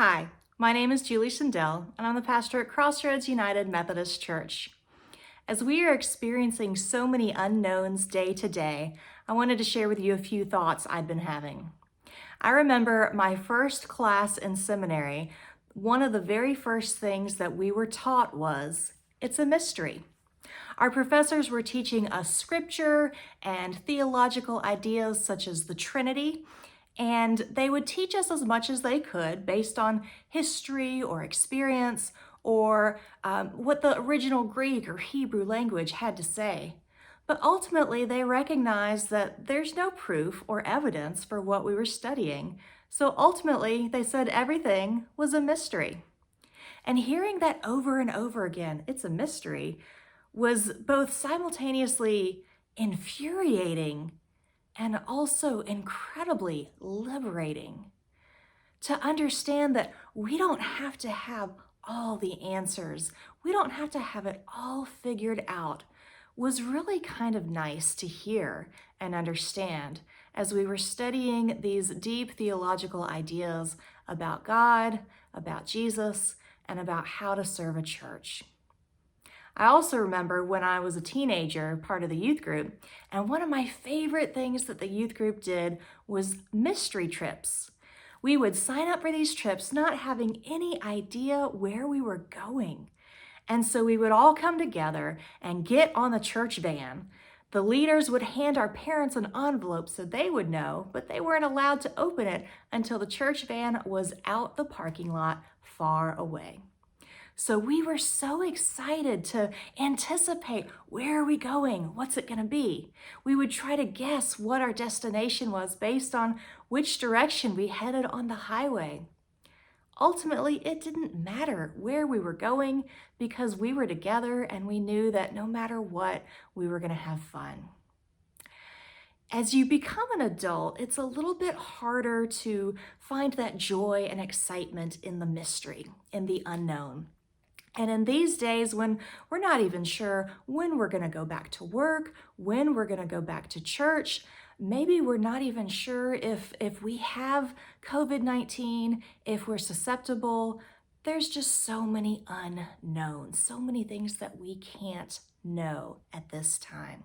Hi, my name is Julie Schendel, and I'm the pastor at Crossroads United Methodist Church. As we are experiencing so many unknowns day to day, I wanted to share with you a few thoughts I'd been having. I remember my first class in seminary, one of the very first things that we were taught was, it's a mystery. Our professors were teaching us scripture and theological ideas such as the Trinity, and they would teach us as much as they could based on history or experience or what the original Greek or Hebrew language had to say. But ultimately, they recognized that there's no proof or evidence for what we were studying. So ultimately, they said everything was a mystery. And hearing that over and over again, it's a mystery, was both simultaneously infuriating and also incredibly liberating. To understand that we don't have to have all the answers, we don't have to have it all figured out, was really kind of nice to hear and understand as we were studying these deep theological ideas about God, about Jesus, and about how to serve a church. I also remember when I was a teenager, part of the youth group, and one of my favorite things that the youth group did was mystery trips. We would sign up for these trips not having any idea where we were going. And so we would all come together and get on the church van. The leaders would hand our parents an envelope so they would know, but they weren't allowed to open it until the church van was out the parking lot far away. So we were so excited to anticipate, where are we going? What's it going to be? We would try to guess what our destination was based on which direction we headed on the highway. Ultimately, it didn't matter where we were going because we were together and we knew that no matter what, we were going to have fun. As you become an adult, it's a little bit harder to find that joy and excitement in the mystery, in the unknown. And in these days when we're not even sure when we're going to go back to work, when we're going to go back to church, maybe we're not even sure if we have COVID-19, if we're susceptible, there's just so many unknowns, so many things that we can't know at this time.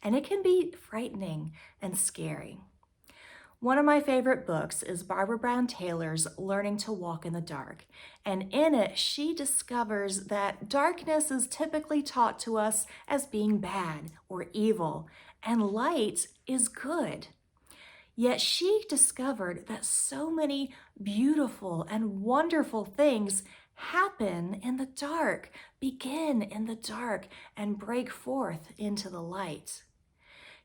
And it can be frightening and scary. One of my favorite books is Barbara Brown Taylor's Learning to Walk in the Dark. And in it, she discovers that darkness is typically taught to us as being bad or evil, and light is good. Yet she discovered that so many beautiful and wonderful things happen in the dark, begin in the dark, and break forth into the light.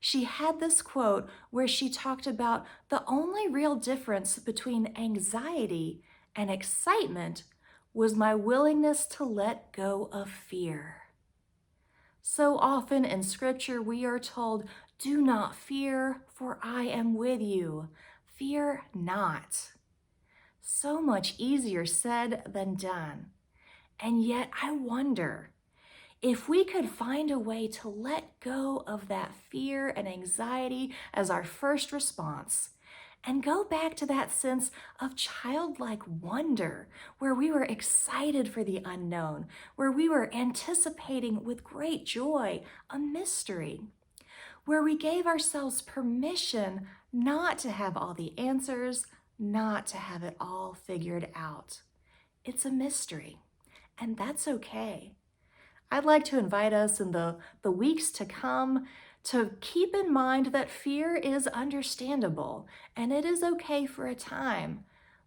She had this quote where she talked about the only real difference between anxiety and excitement was my willingness to let go of fear. So often in scripture, we are told, do not fear, for I am with you. Fear not. So much easier said than done. And yet I wonder, if we could find a way to let go of that fear and anxiety as our first response and go back to that sense of childlike wonder, where we were excited for the unknown, where we were anticipating with great joy a mystery, where we gave ourselves permission not to have all the answers, not to have it all figured out. It's a mystery, and that's okay. I'd like to invite us in the weeks to come to keep in mind that fear is understandable and it is okay for a time.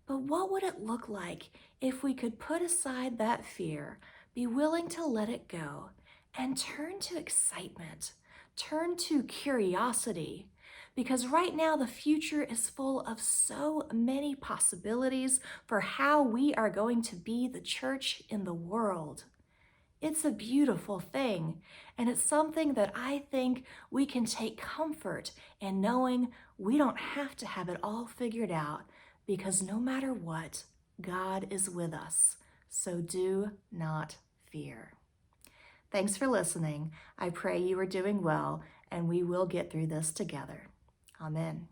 But what would it look like if we could put aside that fear, be willing to let it go, and turn to excitement, turn to curiosity? Because right now the future is full of so many possibilities for how we are going to be the church in the world. It's a beautiful thing, and it's something that I think we can take comfort in knowing we don't have to have it all figured out, because no matter what, God is with us. So do not fear. Thanks for listening. I pray you are doing well, and we will get through this together. Amen.